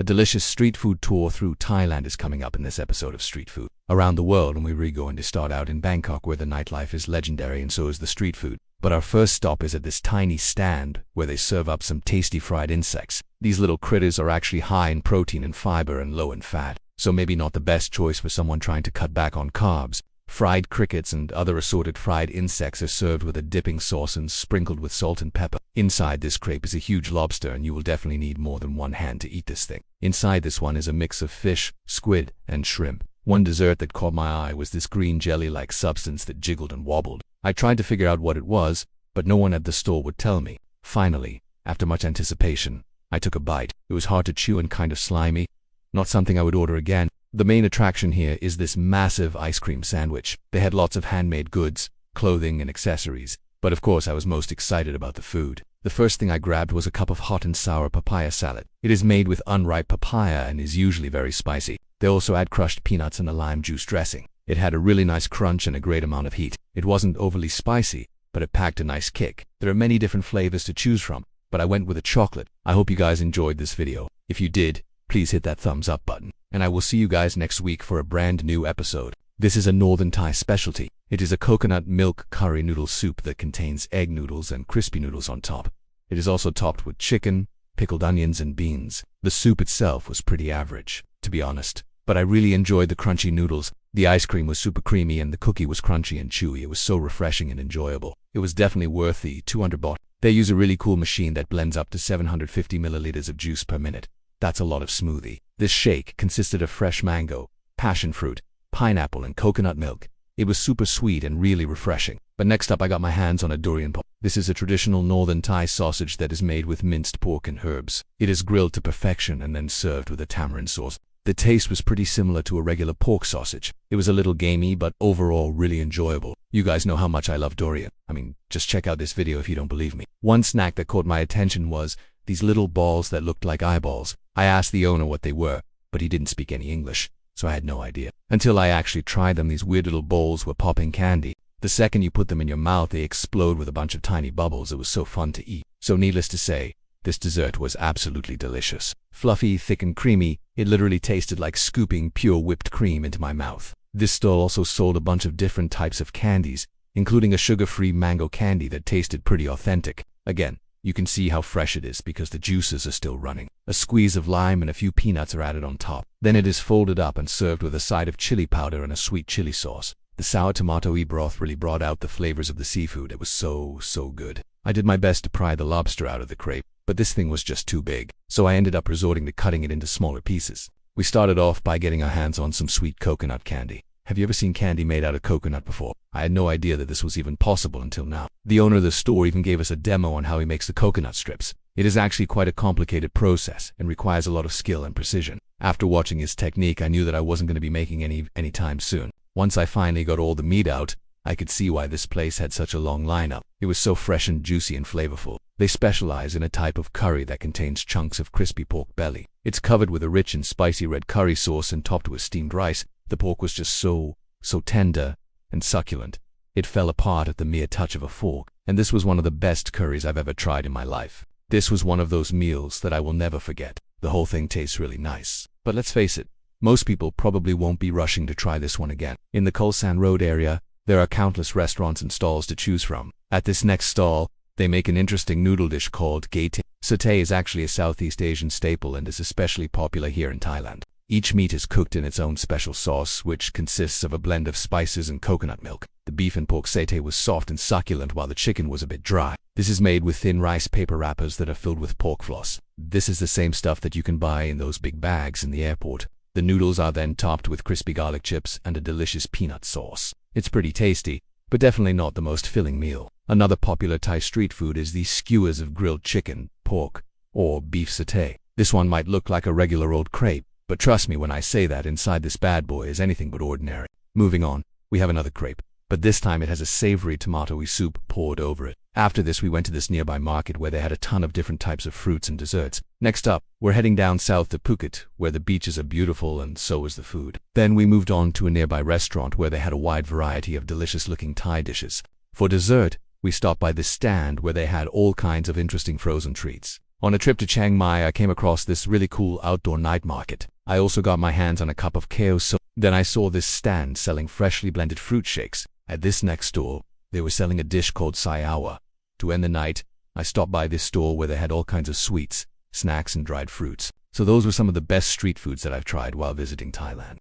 A delicious street food tour through Thailand is coming up in this episode of Street Food Around the World, and we're really going to start out in Bangkok, where the nightlife is legendary and so is the street food. But our first stop is at this tiny stand where they serve up some tasty fried insects. These little critters are actually high in protein and fiber and low in fat, so maybe not the best choice for someone trying to cut back on carbs. Fried crickets and other assorted fried insects are served with a dipping sauce and sprinkled with salt and pepper. Inside this crepe is a huge lobster, and you will definitely need more than one hand to eat this thing. Inside this one is a mix of fish, squid, and shrimp. One dessert that caught my eye was this green jelly-like substance that jiggled and wobbled. I tried to figure out what it was, but no one at the store would tell me. Finally, after much anticipation, I took a bite. It was hard to chew and kind of slimy. Not something I would order again. The main attraction here is this massive ice cream sandwich. They had lots of handmade goods, clothing, and accessories. But of course I was most excited about the food. The first thing I grabbed was a cup of hot and sour papaya salad. It is made with unripe papaya and is usually very spicy. They also add crushed peanuts and a lime juice dressing. It had a really nice crunch and a great amount of heat. It wasn't overly spicy, but it packed a nice kick. There are many different flavors to choose from, but I went with a chocolate. I hope you guys enjoyed this video. If you did, please hit that thumbs up button. And I will see you guys next week for a brand new episode. This is a Northern Thai specialty. It is a coconut milk curry noodle soup that contains egg noodles and crispy noodles on top. It is also topped with chicken, pickled onions, and beans. The soup itself was pretty average, to be honest, but I really enjoyed the crunchy noodles. The ice cream was super creamy and the cookie was crunchy and chewy. It was so refreshing and enjoyable. It was definitely worth the 200 baht. They use a really cool machine that blends up to 750 milliliters of juice per minute. That's a lot of smoothie. This shake consisted of fresh mango, passion fruit, pineapple, and coconut milk. It was super sweet and really refreshing. But next up I got my hands on a durian pop. This is a traditional Northern Thai sausage that is made with minced pork and herbs. It is grilled to perfection and then served with a tamarind sauce. The taste was pretty similar to a regular pork sausage. It was a little gamey, but overall really enjoyable. You guys know how much I love durian. I mean, just check out this video if you don't believe me. One snack that caught my attention was these little balls that looked like eyeballs. I asked the owner what they were, but he didn't speak any English, so I had no idea. Until I actually tried them, these weird little balls were popping candy. The second you put them in your mouth, they explode with a bunch of tiny bubbles. It was so fun to eat. So needless to say, this dessert was absolutely delicious. Fluffy, thick, and creamy, it literally tasted like scooping pure whipped cream into my mouth. This stall also sold a bunch of different types of candies, including a sugar-free mango candy that tasted pretty authentic. Again, you can see how fresh it is because the juices are still running. A squeeze of lime and a few peanuts are added on top. Then it is folded up and served with a side of chili powder and a sweet chili sauce. The sour tomato-y broth really brought out the flavors of the seafood. It was so good. I did my best to pry the lobster out of the crepe, but this thing was just too big, so I ended up resorting to cutting it into smaller pieces. We started off by getting our hands on some sweet coconut candy. Have you ever seen candy made out of coconut before? I had no idea that this was even possible until now. The owner of the store even gave us a demo on how he makes the coconut strips. It is actually quite a complicated process and requires a lot of skill and precision. After watching his technique, I knew that I wasn't going to be making any time soon. Once I finally got all the meat out, I could see why this place had such a long lineup. It was so fresh and juicy and flavorful. They specialize in a type of curry that contains chunks of crispy pork belly. It's covered with a rich and spicy red curry sauce and topped with steamed rice. The pork was just so tender and succulent. It fell apart at the mere touch of a fork, and this was one of the best curries I've ever tried in my life. This was one of those meals that I will never forget. The whole thing tastes really nice. But let's face it, most people probably won't be rushing to try this one again. In the Khol Road area, there are countless restaurants and stalls to choose from. At this next stall, they make an interesting noodle dish called satay. Satay is actually a Southeast Asian staple and is especially popular here in Thailand. Each meat is cooked in its own special sauce, which consists of a blend of spices and coconut milk. The beef and pork satay was soft and succulent, while the chicken was a bit dry. This is made with thin rice paper wrappers that are filled with pork floss. This is the same stuff that you can buy in those big bags in the airport. The noodles are then topped with crispy garlic chips and a delicious peanut sauce. It's pretty tasty, but definitely not the most filling meal. Another popular Thai street food is these skewers of grilled chicken, pork, or beef satay. This one might look like a regular old crepe, but trust me when I say that inside this bad boy is anything but ordinary. Moving on, we have another crepe, but this time it has a savory tomato-y soup poured over it. After this, we went to this nearby market where they had a ton of different types of fruits and desserts. Next up, we're heading down south to Phuket, where the beaches are beautiful and so is the food. Then we moved on to a nearby restaurant where they had a wide variety of delicious-looking Thai dishes. For dessert, we stopped by this stand where they had all kinds of interesting frozen treats. On a trip to Chiang Mai, I came across this really cool outdoor night market. I also got my hands on a cup of KO. Then I saw this stand selling freshly blended fruit shakes. At this next store, they were selling a dish called Sayawa. To end the night, I stopped by this store where they had all kinds of sweets, snacks, and dried fruits. So those were some of the best street foods that I've tried while visiting Thailand.